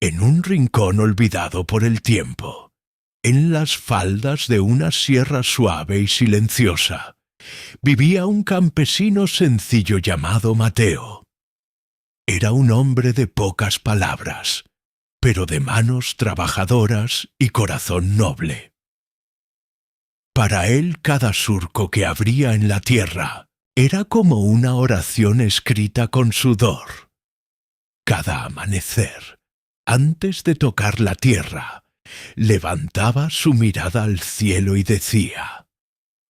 En un rincón olvidado por el tiempo, en las faldas de una sierra suave y silenciosa, vivía un campesino sencillo llamado Mateo. Era un hombre de pocas palabras, pero de manos trabajadoras y corazón noble. Para él cada surco que abría en la tierra era como una oración escrita con sudor. Cada amanecer, antes de tocar la tierra, levantaba su mirada al cielo y decía: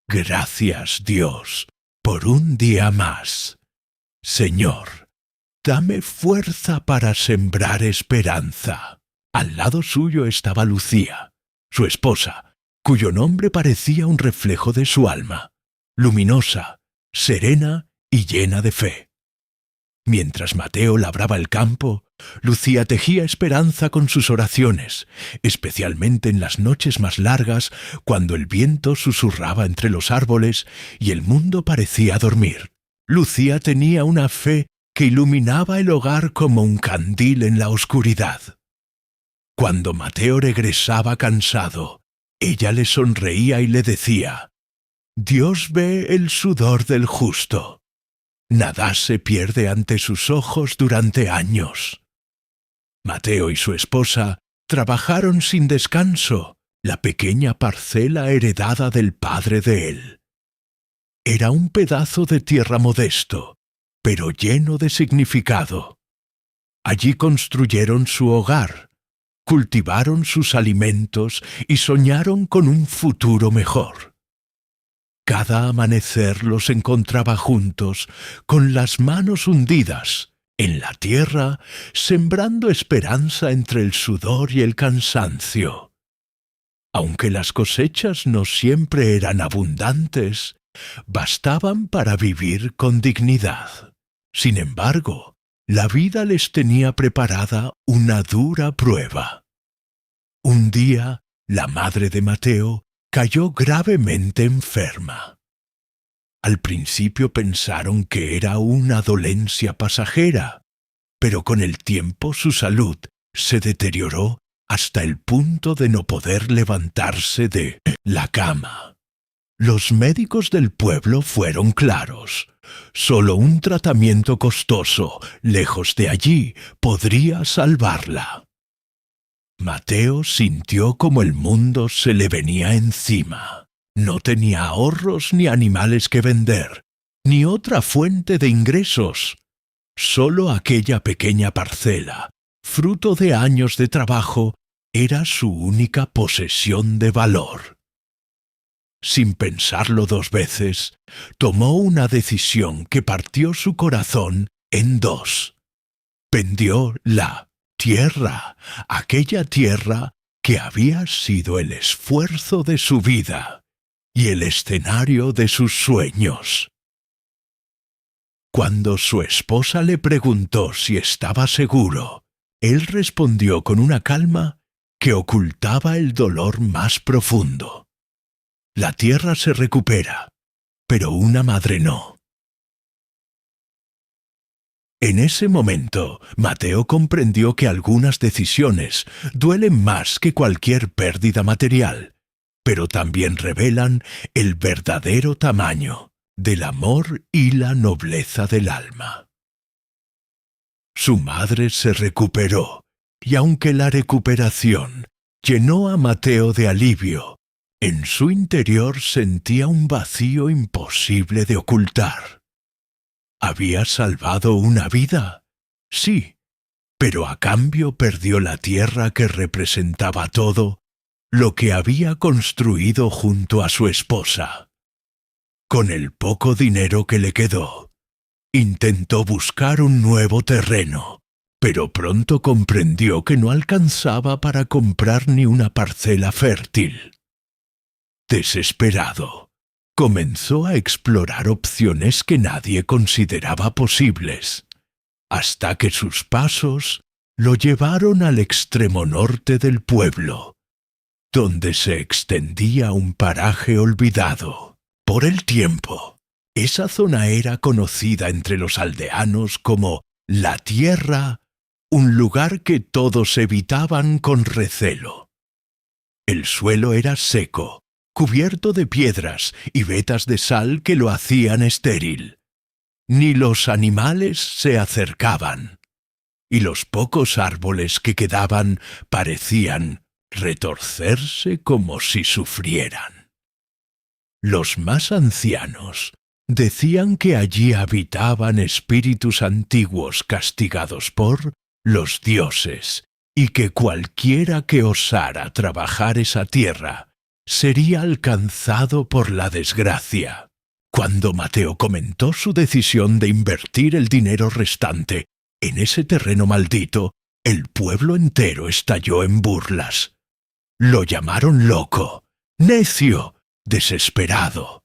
«Gracias, Dios, por un día más. Señor, dame fuerza para sembrar esperanza». Al lado suyo estaba Lucía, su esposa, cuyo nombre parecía un reflejo de su alma, luminosa, serena y llena de fe. Mientras Mateo labraba el campo, Lucía tejía esperanza con sus oraciones, especialmente en las noches más largas, cuando el viento susurraba entre los árboles y el mundo parecía dormir. Lucía tenía una fe que iluminaba el hogar como un candil en la oscuridad. Cuando Mateo regresaba cansado, ella le sonreía y le decía: «Dios ve el sudor del justo. Nada se pierde ante sus ojos durante años». Mateo y su esposa trabajaron sin descanso la pequeña parcela heredada del padre de él. Era un pedazo de tierra modesto, pero lleno de significado. Allí construyeron su hogar, cultivaron sus alimentos y soñaron con un futuro mejor. Cada amanecer los encontraba juntos, con las manos hundidas en la tierra, sembrando esperanza entre el sudor y el cansancio. Aunque las cosechas no siempre eran abundantes, bastaban para vivir con dignidad. Sin embargo, la vida les tenía preparada una dura prueba. Un día, la madre de Mateo cayó gravemente enferma. Al principio pensaron que era una dolencia pasajera, pero con el tiempo su salud se deterioró hasta el punto de no poder levantarse de la cama. Los médicos del pueblo fueron claros. Solo un tratamiento costoso, lejos de allí, podría salvarla. Mateo sintió como el mundo se le venía encima. No tenía ahorros ni animales que vender, ni otra fuente de ingresos. Solo aquella pequeña parcela, fruto de años de trabajo, era su única posesión de valor. Sin pensarlo dos veces, tomó una decisión que partió su corazón en dos. Vendió la tierra, aquella tierra que había sido el esfuerzo de su vida y el escenario de sus sueños. Cuando su esposa le preguntó si estaba seguro, él respondió con una calma que ocultaba el dolor más profundo: «La tierra se recupera, pero una madre no». En ese momento, Mateo comprendió que algunas decisiones duelen más que cualquier pérdida material, pero también revelan el verdadero tamaño del amor y la nobleza del alma. Su madre se recuperó, y aunque la recuperación llenó a Mateo de alivio, en su interior sentía un vacío imposible de ocultar. ¿Había salvado una vida? Sí, pero a cambio perdió la tierra que representaba todo lo que había construido junto a su esposa. Con el poco dinero que le quedó, intentó buscar un nuevo terreno, pero pronto comprendió que no alcanzaba para comprar ni una parcela fértil. Desesperado, comenzó a explorar opciones que nadie consideraba posibles, hasta que sus pasos lo llevaron al extremo norte del pueblo, donde se extendía un paraje olvidado. Por el tiempo, esa zona era conocida entre los aldeanos como la tierra un lugar que todos evitaban con recelo. El suelo era seco, cubierto de piedras y vetas de sal que lo hacían estéril. Ni los animales se acercaban, y los pocos árboles que quedaban parecían retorcerse como si sufrieran. Los más ancianos decían que allí habitaban espíritus antiguos castigados por los dioses, y que cualquiera que osara trabajar esa tierra sería alcanzado por la desgracia. Cuando Mateo comentó su decisión de invertir el dinero restante en ese terreno maldito, el pueblo entero estalló en burlas. Lo llamaron loco, necio, desesperado.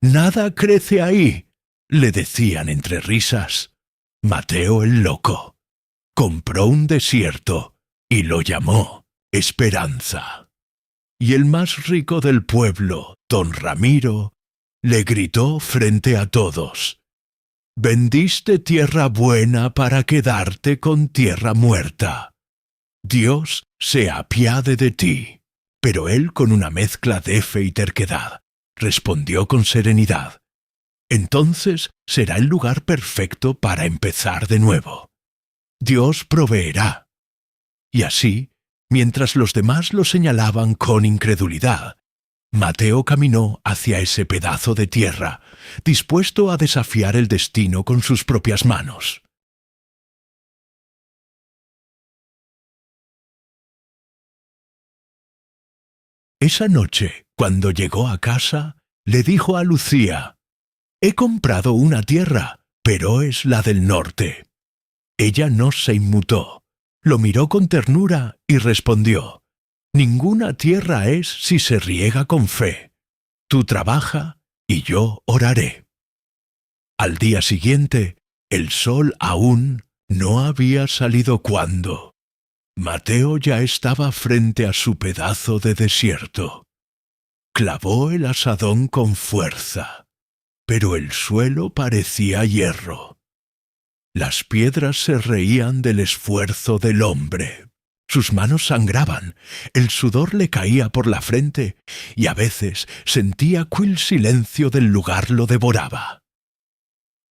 «Nada crece ahí», le decían entre risas. Mateo el loco compró un desierto y lo llamó Esperanza. Y el más rico del pueblo, don Ramiro, le gritó frente a todos: «Vendiste tierra buena para quedarte con tierra muerta. Dios se apiade de ti». Pero él, con una mezcla de fe y terquedad, respondió con serenidad: «Entonces será el lugar perfecto para empezar de nuevo. Dios proveerá». Y así, mientras los demás lo señalaban con incredulidad, Mateo caminó hacia ese pedazo de tierra, dispuesto a desafiar el destino con sus propias manos. Esa noche, cuando llegó a casa, le dijo a Lucía: «He comprado una tierra, pero es la del norte». Ella no se inmutó, lo miró con ternura y respondió: «Ninguna tierra es si se riega con fe. Tú trabaja y yo oraré». Al día siguiente, el sol aún no había salido cuando Mateo ya estaba frente a su pedazo de desierto. Clavó el asadón con fuerza, pero el suelo parecía hierro. Las piedras se reían del esfuerzo del hombre. Sus manos sangraban, el sudor le caía por la frente y a veces sentía que el silencio del lugar lo devoraba.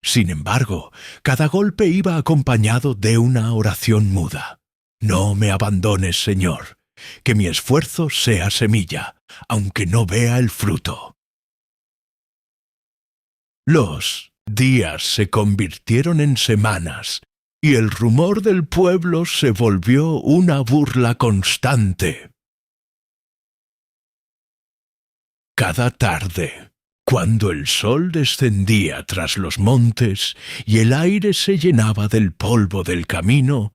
Sin embargo, cada golpe iba acompañado de una oración muda: «No me abandones, Señor, que mi esfuerzo sea semilla, aunque no vea el fruto». Los días se convirtieron en semanas y el rumor del pueblo se volvió una burla constante. Cada tarde, cuando el sol descendía tras los montes y el aire se llenaba del polvo del camino,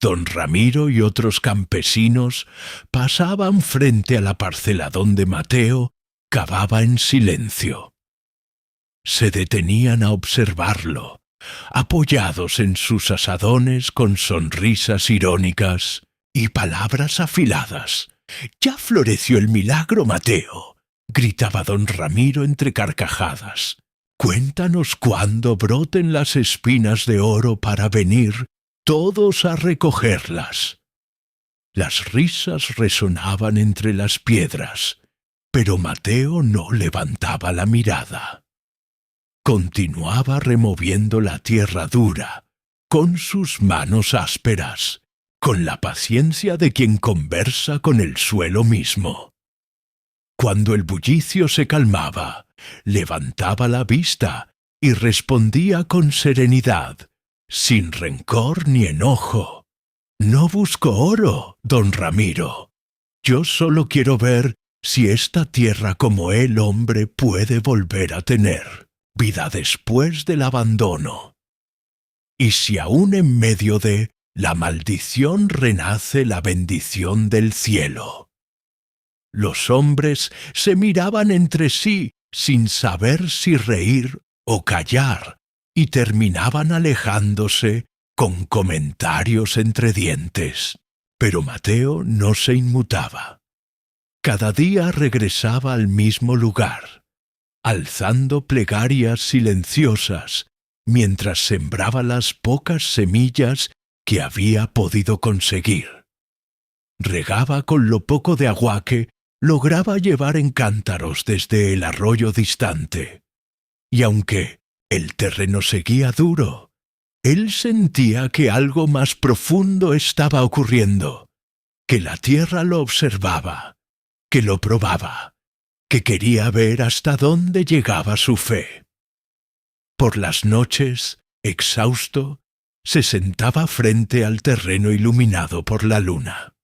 don Ramiro y otros campesinos pasaban frente a la parcela donde Mateo cavaba en silencio. Se detenían a observarlo, apoyados en sus asadones con sonrisas irónicas y palabras afiladas. «Ya floreció el milagro, Mateo», gritaba don Ramiro entre carcajadas. «Cuéntanos cuándo broten las espinas de oro para venir todos a recogerlas». Las risas resonaban entre las piedras, pero Mateo no levantaba la mirada. Continuaba removiendo la tierra dura con sus manos ásperas, con la paciencia de quien conversa con el suelo mismo. Cuando el bullicio se calmaba, levantaba la vista y respondía con serenidad, sin rencor ni enojo: «No busco oro, don Ramiro. Yo solo quiero ver si esta tierra como el hombre puede volver a tener vida después del abandono. Y si aún en medio de la maldición renace la bendición del cielo». Los hombres se miraban entre sí sin saber si reír o callar, y terminaban alejándose con comentarios entre dientes. Pero Mateo no se inmutaba. Cada día regresaba al mismo lugar, alzando plegarias silenciosas, mientras sembraba las pocas semillas que había podido conseguir. Regaba con lo poco de agua que lograba llevar en cántaros desde el arroyo distante. Y aunque el terreno seguía duro, él sentía que algo más profundo estaba ocurriendo, que la tierra lo observaba, que lo probaba, que quería ver hasta dónde llegaba su fe. Por las noches, exhausto, se sentaba frente al terreno iluminado por la luna.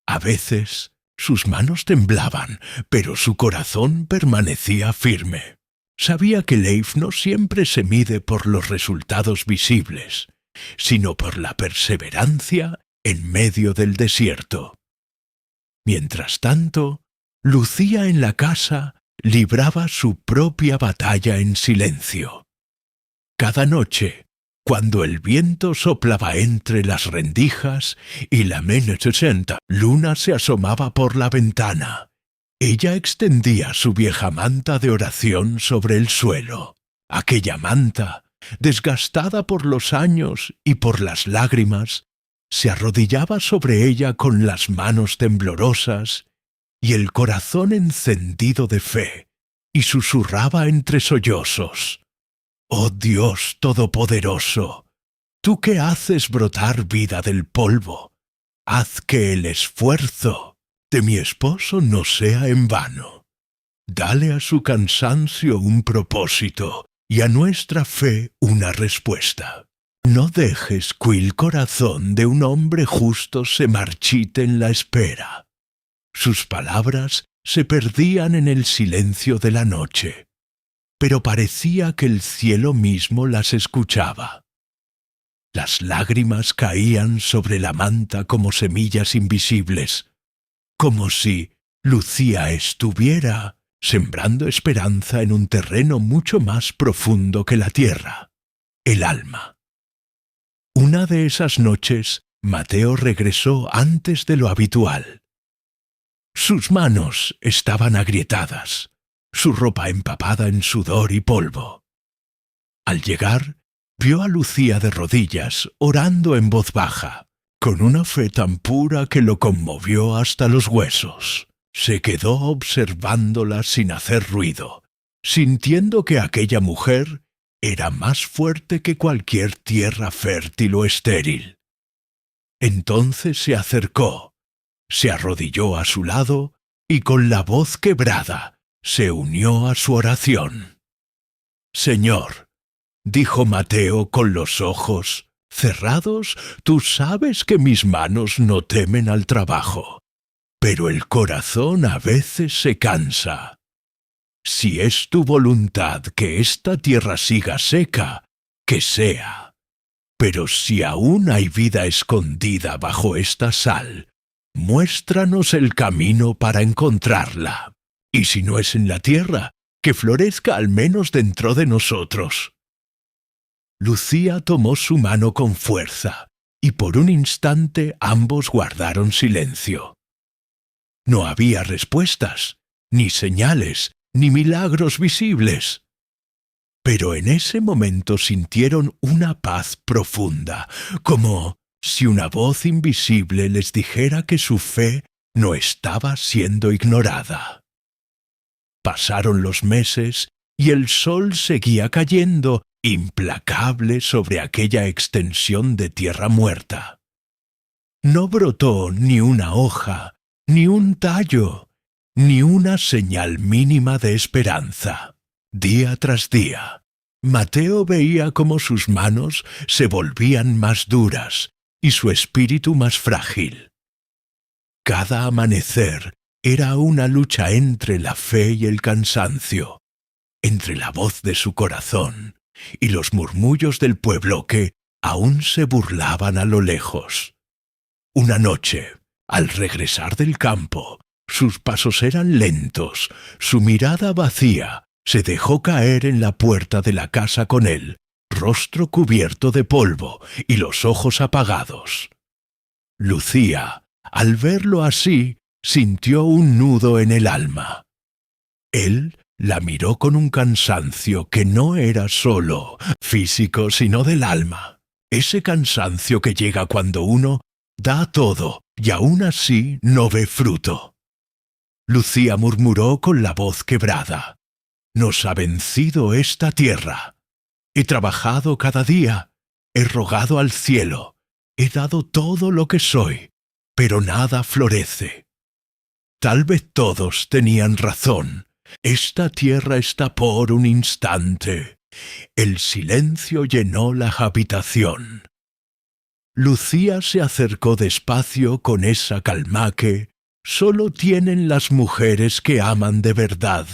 A veces sus manos temblaban, pero su corazón permanecía firme. Sabía que Leif no siempre se mide por los resultados visibles, sino por la perseverancia en medio del desierto. Mientras tanto, Lucía en la casa libraba su propia batalla en silencio. Cada noche, cuando el viento soplaba entre las rendijas y la menecenta luna se asomaba por la ventana, ella extendía su vieja manta de oración sobre el suelo. Aquella manta, desgastada por los años y por las lágrimas, se arrodillaba sobre ella con las manos temblorosas y el corazón encendido de fe, y susurraba entre sollozos: «Oh Dios Todopoderoso, tú que haces brotar vida del polvo, haz que el esfuerzo de mi esposo no sea en vano. Dale a su cansancio un propósito y a nuestra fe una respuesta. No dejes que el corazón de un hombre justo se marchite en la espera». Sus palabras se perdían en el silencio de la noche, pero parecía que el cielo mismo las escuchaba. Las lágrimas caían sobre la manta como semillas invisibles, como si Lucía estuviera sembrando esperanza en un terreno mucho más profundo que la tierra, el alma. Una de esas noches, Mateo regresó antes de lo habitual. Sus manos estaban agrietadas, su ropa empapada en sudor y polvo. Al llegar, vio a Lucía de rodillas, orando en voz baja, con una fe tan pura que lo conmovió hasta los huesos. Se quedó observándola sin hacer ruido, sintiendo que aquella mujer era más fuerte que cualquier tierra fértil o estéril. Entonces se acercó, se arrodilló a su lado y con la voz quebrada se unió a su oración. «Señor», dijo Mateo con los ojos cerrados, «tú sabes que mis manos no temen al trabajo, pero el corazón a veces se cansa. Si es tu voluntad que esta tierra siga seca, que sea. Pero si aún hay vida escondida bajo esta sal, muéstranos el camino para encontrarla. Y si no es en la tierra, que florezca al menos dentro de nosotros». Lucía tomó su mano con fuerza, y por un instante ambos guardaron silencio. No había respuestas, ni señales, ni milagros visibles. Pero en ese momento sintieron una paz profunda, como si una voz invisible les dijera que su fe no estaba siendo ignorada. Pasaron los meses y el sol seguía cayendo, implacable sobre aquella extensión de tierra muerta. No brotó ni una hoja, ni un tallo, ni una señal mínima de esperanza. Día tras día, Mateo veía cómo sus manos se volvían más duras y su espíritu más frágil. Cada amanecer era una lucha entre la fe y el cansancio, entre la voz de su corazón y los murmullos del pueblo que aún se burlaban a lo lejos. Una noche, al regresar del campo, sus pasos eran lentos, su mirada vacía se dejó caer en la puerta de la casa con el rostro cubierto de polvo y los ojos apagados. Lucía, al verlo así, sintió un nudo en el alma. Él la miró con un cansancio que no era solo físico, sino del alma. Ese cansancio que llega cuando uno da todo y aún así no ve fruto. Lucía murmuró con la voz quebrada: «Nos ha vencido esta tierra. He trabajado cada día, he rogado al cielo, he dado todo lo que soy, pero nada florece. Tal vez todos tenían razón. Esta tierra está por un instante». El silencio llenó la habitación. Lucía se acercó despacio con esa calma que solo tienen las mujeres que aman de verdad.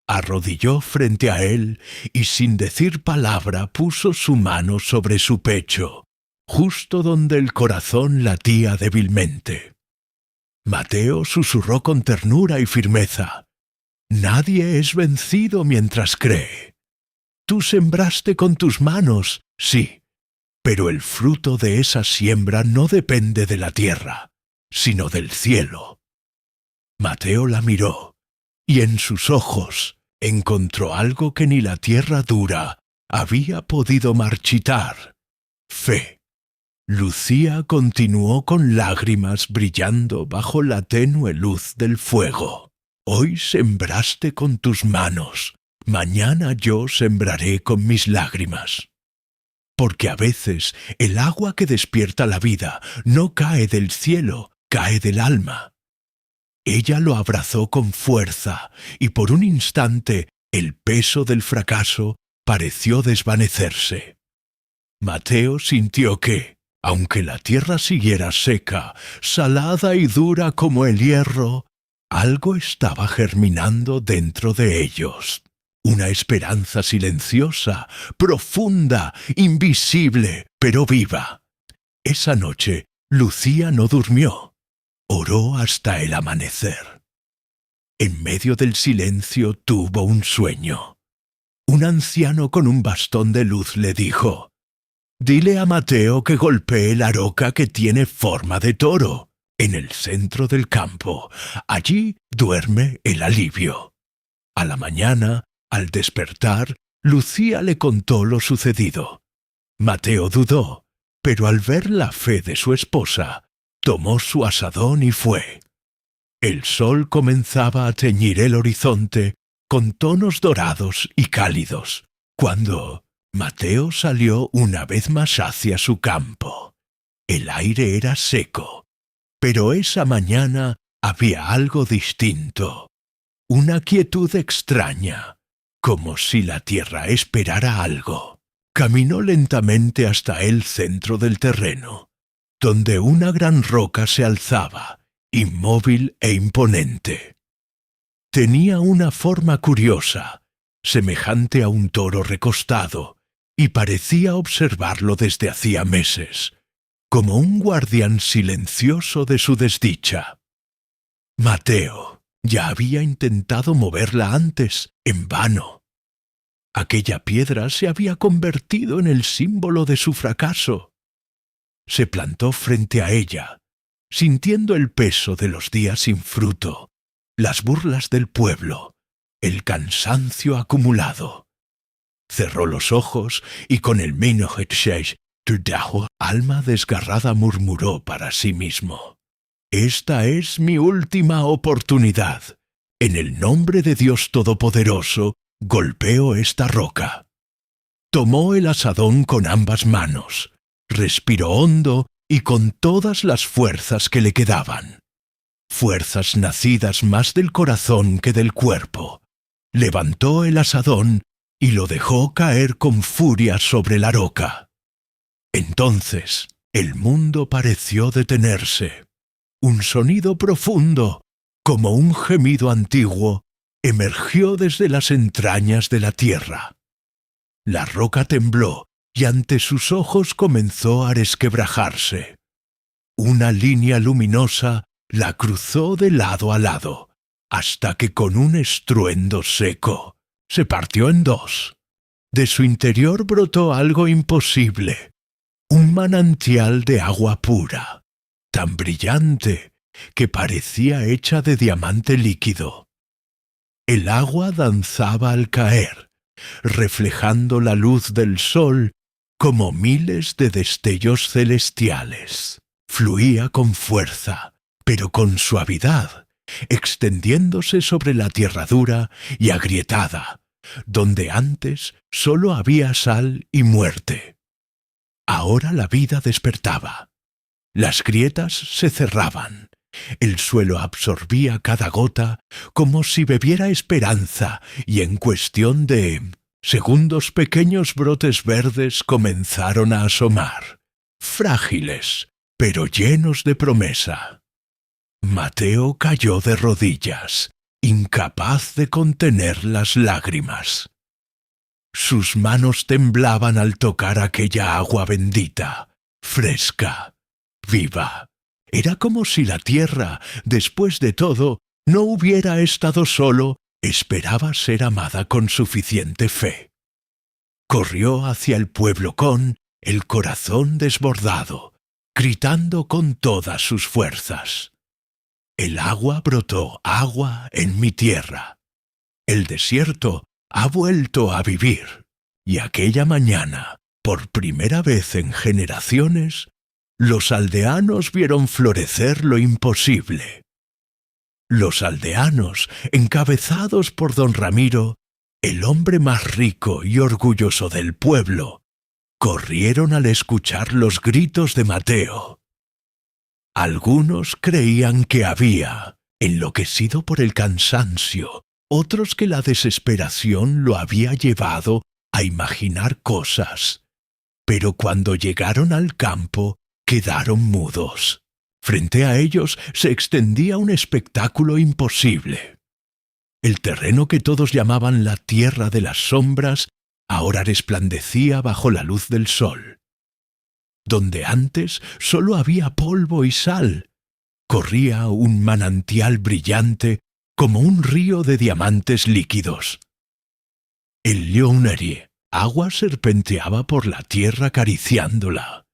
Arrodilló frente a él y sin decir palabra puso su mano sobre su pecho, justo donde el corazón latía débilmente. Mateo susurró con ternura y firmeza: «Nadie es vencido mientras cree. Tú sembraste con tus manos, sí, pero el fruto de esa siembra no depende de la tierra, sino del cielo». Mateo la miró, y en sus ojos encontró algo que ni la tierra dura había podido marchitar: fe. Lucía continuó con lágrimas brillando bajo la tenue luz del fuego. «Hoy sembraste con tus manos, mañana yo sembraré con mis lágrimas». Porque a veces el agua que despierta la vida no cae del cielo, cae del alma. Ella lo abrazó con fuerza y por un instante el peso del fracaso pareció desvanecerse. Mateo sintió que, aunque la tierra siguiera seca, salada y dura como el hierro, algo estaba germinando dentro de ellos. Una esperanza silenciosa, profunda, invisible, pero viva. Esa noche, Lucía no durmió. Oró hasta el amanecer. En medio del silencio tuvo un sueño. Un anciano con un bastón de luz le dijo: «Dile a Mateo que golpee la roca que tiene forma de toro, en el centro del campo. Allí duerme el alivio». A la mañana, al despertar, Lucía le contó lo sucedido. Mateo dudó, pero al ver la fe de su esposa, tomó su asadón y fue. El sol comenzaba a teñir el horizonte con tonos dorados y cálidos, cuando Mateo salió una vez más hacia su campo. El aire era seco, pero esa mañana había algo distinto, una quietud extraña, como si la tierra esperara algo. Caminó lentamente hasta el centro del terreno, donde una gran roca se alzaba, inmóvil e imponente. Tenía una forma curiosa, semejante a un toro recostado, y parecía observarlo desde hacía meses, como un guardián silencioso de su desdicha. Mateo ya había intentado moverla antes, en vano. Aquella piedra se había convertido en el símbolo de su fracaso. Se plantó frente a ella, sintiendo el peso de los días sin fruto, las burlas del pueblo, el cansancio acumulado. Cerró los ojos y con el alma desgarrada murmuró para sí mismo: «Esta es mi última oportunidad. En el nombre de Dios Todopoderoso, golpeo esta roca». Tomó el asadón con ambas manos, respiró hondo y con todas las fuerzas que le quedaban. Fuerzas nacidas más del corazón que del cuerpo. Levantó el asadón y lo dejó caer con furia sobre la roca. Entonces el mundo pareció detenerse. Un sonido profundo, como un gemido antiguo, emergió desde las entrañas de la tierra. La roca tembló y ante sus ojos comenzó a resquebrajarse. Una línea luminosa la cruzó de lado a lado, hasta que con un estruendo seco se partió en dos. De su interior brotó algo imposible, un manantial de agua pura, tan brillante que parecía hecha de diamante líquido. El agua danzaba al caer, reflejando la luz del sol como miles de destellos celestiales. Fluía con fuerza, pero con suavidad, extendiéndose sobre la tierra dura y agrietada, donde antes sólo había sal y muerte. Ahora la vida despertaba. Las grietas se cerraban. El suelo absorbía cada gota como si bebiera esperanza, y en cuestión de segundos pequeños brotes verdes comenzaron a asomar, frágiles, pero llenos de promesa. Mateo cayó de rodillas, incapaz de contener las lágrimas. Sus manos temblaban al tocar aquella agua bendita, fresca, viva. Era como si la tierra, después de todo, no hubiera estado solo, esperaba ser amada con suficiente fe. Corrió hacia el pueblo con el corazón desbordado, gritando con todas sus fuerzas. El agua brotó agua en mi tierra. El desierto ha vuelto a vivir. Y aquella mañana, por primera vez en generaciones, los aldeanos vieron florecer lo imposible. Los aldeanos, encabezados por don Ramiro, el hombre más rico y orgulloso del pueblo, corrieron al escuchar los gritos de Mateo. Algunos creían que había, enloquecido por el cansancio, otros que la desesperación lo había llevado a imaginar cosas. Pero cuando llegaron al campo, quedaron mudos. Frente a ellos se extendía un espectáculo imposible. El terreno que todos llamaban la tierra de las sombras ahora resplandecía bajo la luz del sol. Donde antes sólo había polvo y sal, corría un manantial brillante como un río de diamantes líquidos. El Llunerie, agua serpenteaba por la tierra acariciándola,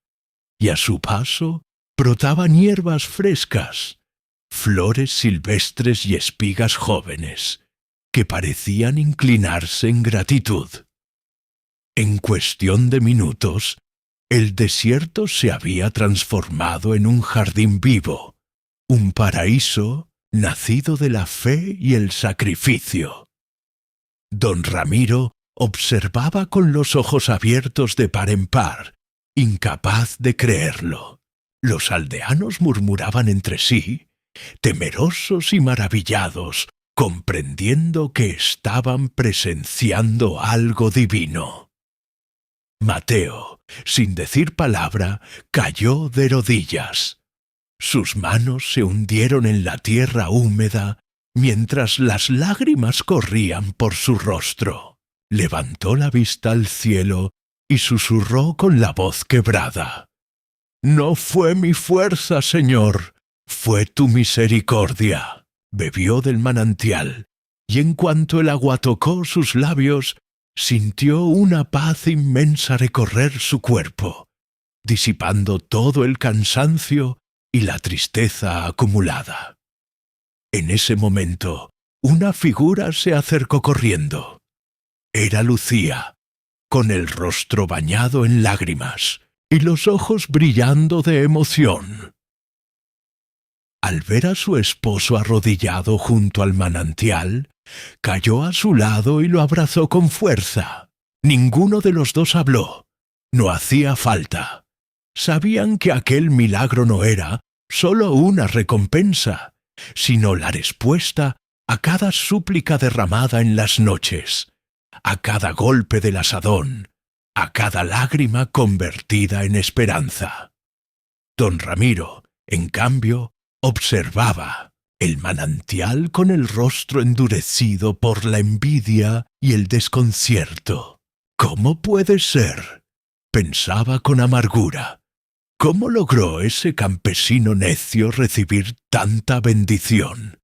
y a su paso brotaban hierbas frescas, flores silvestres y espigas jóvenes, que parecían inclinarse en gratitud. En cuestión de minutos, el desierto se había transformado en un jardín vivo, un paraíso nacido de la fe y el sacrificio. Don Ramiro observaba con los ojos abiertos de par en par, incapaz de creerlo. Los aldeanos murmuraban entre sí, temerosos y maravillados, comprendiendo que estaban presenciando algo divino. Mateo, sin decir palabra, cayó de rodillas. Sus manos se hundieron en la tierra húmeda mientras las lágrimas corrían por su rostro. Levantó la vista al cielo y susurró con la voz quebrada: «No fue mi fuerza, Señor, fue tu misericordia». Bebió del manantial, y en cuanto el agua tocó sus labios, sintió una paz inmensa recorrer su cuerpo, disipando todo el cansancio y la tristeza acumulada. En ese momento, una figura se acercó corriendo. Era Lucía, con el rostro bañado en lágrimas y los ojos brillando de emoción. Al ver a su esposo arrodillado junto al manantial, cayó a su lado y lo abrazó con fuerza. Ninguno de los dos habló. No hacía falta. Sabían que aquel milagro no era sólo una recompensa, sino la respuesta a cada súplica derramada en las noches, a cada golpe del asadón, a cada lágrima convertida en esperanza. Don Ramiro, en cambio, observaba el manantial con el rostro endurecido por la envidia y el desconcierto. «¿Cómo puede ser?», pensaba con amargura. «¿Cómo logró ese campesino necio recibir tanta bendición?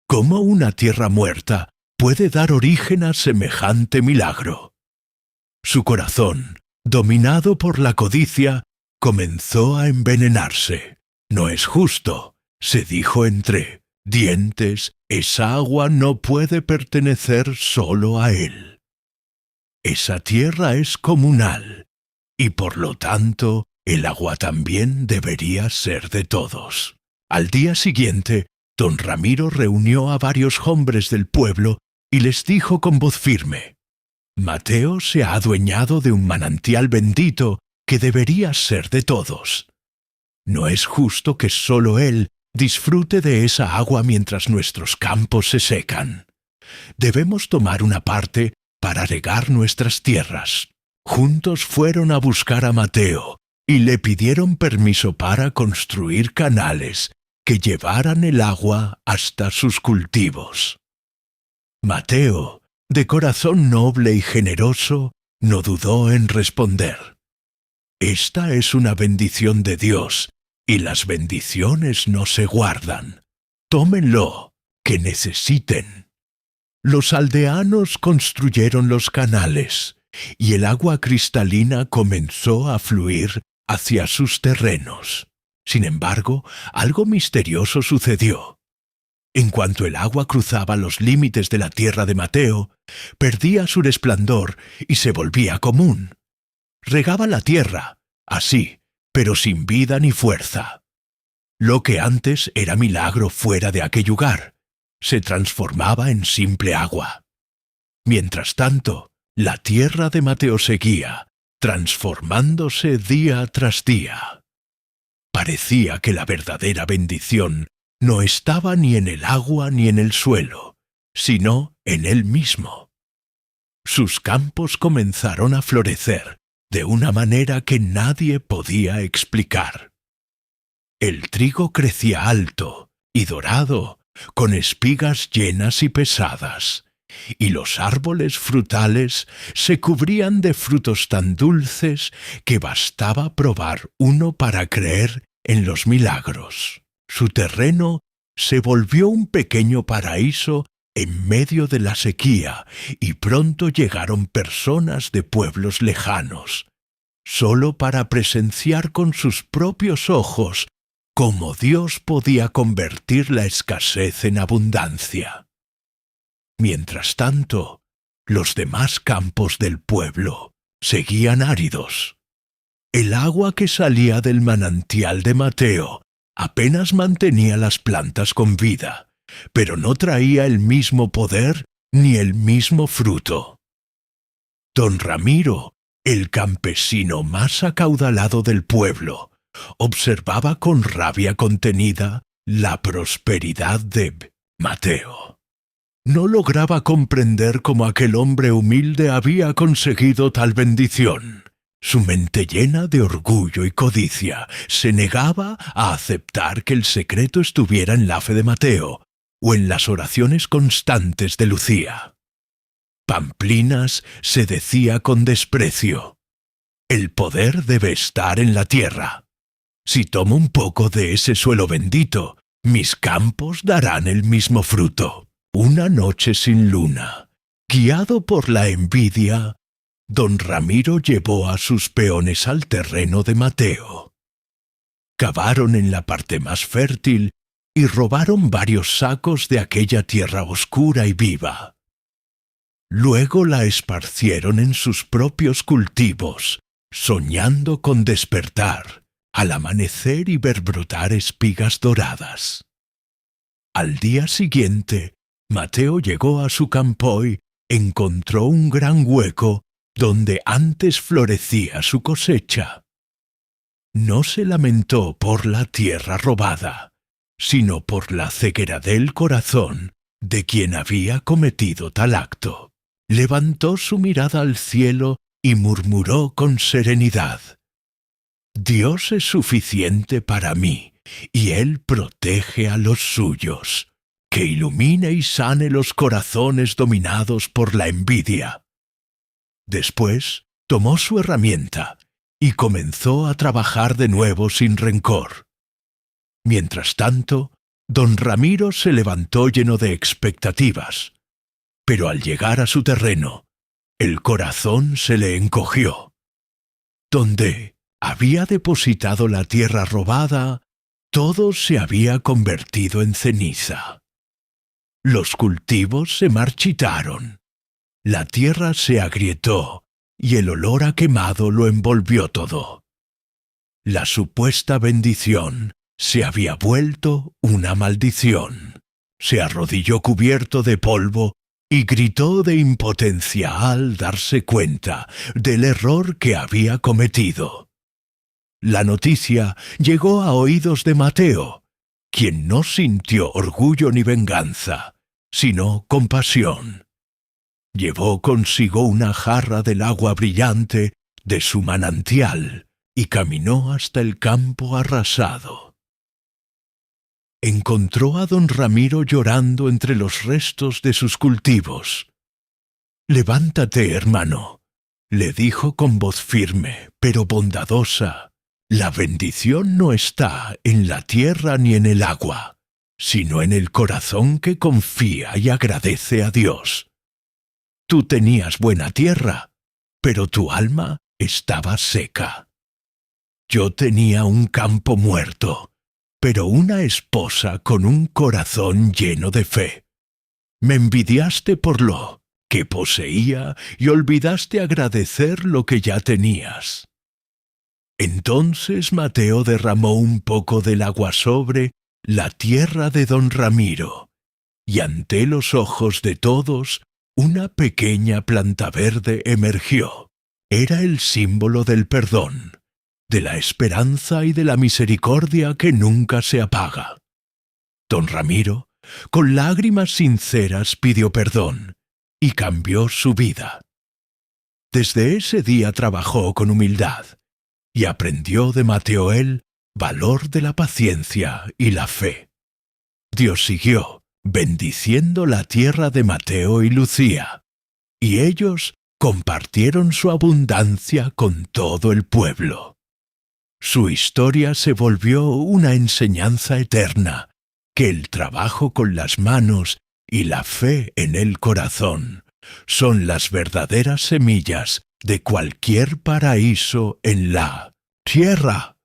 ¿Cómo una tierra muerta puede dar origen a semejante milagro?». Su corazón, dominado por la codicia, comenzó a envenenarse. «No es justo», se dijo entre dientes, «esa agua no puede pertenecer solo a él. Esa tierra es comunal, y por lo tanto el agua también debería ser de todos. Al día siguiente, don Ramiro reunió a varios hombres del pueblo y les dijo con voz firme: Mateo se ha adueñado de un manantial bendito que debería ser de todos. No es justo que solo él disfrute de esa agua mientras nuestros campos se secan. Debemos tomar una parte para regar nuestras tierras. Juntos fueron a buscar a Mateo y le pidieron permiso para construir canales que llevaran el agua hasta sus cultivos. Mateo, de corazón noble y generoso, no dudó en responder: Esta es una bendición de Dios, y las bendiciones no se guardan. Tómenlo, que necesiten. Los aldeanos construyeron los canales, y el agua cristalina comenzó a fluir hacia sus terrenos. Sin embargo, algo misterioso sucedió. En cuanto el agua cruzaba los límites de la tierra de Mateo, perdía su resplandor y se volvía común. Regaba la tierra, así, pero sin vida ni fuerza. Lo que antes era milagro fuera de aquel lugar, se transformaba en simple agua. Mientras tanto, la tierra de Mateo seguía, transformándose día tras día. Parecía que la verdadera bendición no estaba ni en el agua ni en el suelo, sino en él mismo. Sus campos comenzaron a florecer de una manera que nadie podía explicar. El trigo crecía alto y dorado, con espigas llenas y pesadas, y los árboles frutales se cubrían de frutos tan dulces que bastaba probar uno para creer en los milagros. Su terreno se volvió un pequeño paraíso en medio de la sequía, y pronto llegaron personas de pueblos lejanos, solo para presenciar con sus propios ojos cómo Dios podía convertir la escasez en abundancia. Mientras tanto, los demás campos del pueblo seguían áridos. El agua que salía del manantial de Mateo apenas mantenía las plantas con vida, pero no traía el mismo poder ni el mismo fruto. Don Ramiro, el campesino más acaudalado del pueblo, observaba con rabia contenida la prosperidad de Mateo. No lograba comprender cómo aquel hombre humilde había conseguido tal bendición. Su mente llena de orgullo y codicia se negaba a aceptar que el secreto estuviera en la fe de Mateo o en las oraciones constantes de Lucía. Pamplinas se decía con desprecio: el poder debe estar en la tierra. Si tomo un poco de ese suelo bendito, mis campos darán el mismo fruto. Una noche sin luna, guiado por la envidia, don Ramiro llevó a sus peones al terreno de Mateo. Cavaron en la parte más fértil y robaron varios sacos de aquella tierra oscura y viva. Luego la esparcieron en sus propios cultivos, soñando con despertar al amanecer y ver brotar espigas doradas. Al día siguiente, Mateo llegó a su campo y encontró un gran hueco donde antes florecía su cosecha. No se lamentó por la tierra robada, sino por la ceguera del corazón de quien había cometido tal acto. Levantó su mirada al cielo y murmuró con serenidad: Dios es suficiente para mí, y Él protege a los suyos. Que ilumine y sane los corazones dominados por la envidia. Después tomó su herramienta y comenzó a trabajar de nuevo sin rencor. Mientras tanto, don Ramiro se levantó lleno de expectativas, pero al llegar a su terreno, el corazón se le encogió. Donde había depositado la tierra robada, todo se había convertido en ceniza. Los cultivos se marchitaron, la tierra se agrietó y el olor a quemado lo envolvió todo. La supuesta bendición se había vuelto una maldición. Se arrodilló cubierto de polvo y gritó de impotencia al darse cuenta del error que había cometido. La noticia llegó a oídos de Mateo, quien no sintió orgullo ni venganza, sino compasión. Llevó consigo una jarra del agua brillante de su manantial y caminó hasta el campo arrasado. Encontró a don Ramiro llorando entre los restos de sus cultivos. «Levántate, hermano», le dijo con voz firme, pero bondadosa. «La bendición no está en la tierra ni en el agua, sino en el corazón que confía y agradece a Dios. Tú tenías buena tierra, pero tu alma estaba seca. Yo tenía un campo muerto, pero una esposa con un corazón lleno de fe. Me envidiaste por lo que poseía y olvidaste agradecer lo que ya tenías». Entonces Mateo derramó un poco del agua sobre la tierra de don Ramiro, y ante los ojos de todos una pequeña planta verde emergió. Era el símbolo del perdón, de la esperanza y de la misericordia que nunca se apaga. Don Ramiro, con lágrimas sinceras, pidió perdón y cambió su vida. Desde ese día trabajó con humildad y aprendió de Mateo el valor de la paciencia y la fe. Dios siguió bendiciendo la tierra de Mateo y Lucía, y ellos compartieron su abundancia con todo el pueblo. Su historia se volvió una enseñanza eterna, que el trabajo con las manos y la fe en el corazón son las verdaderas semillas de cualquier paraíso en la tierra.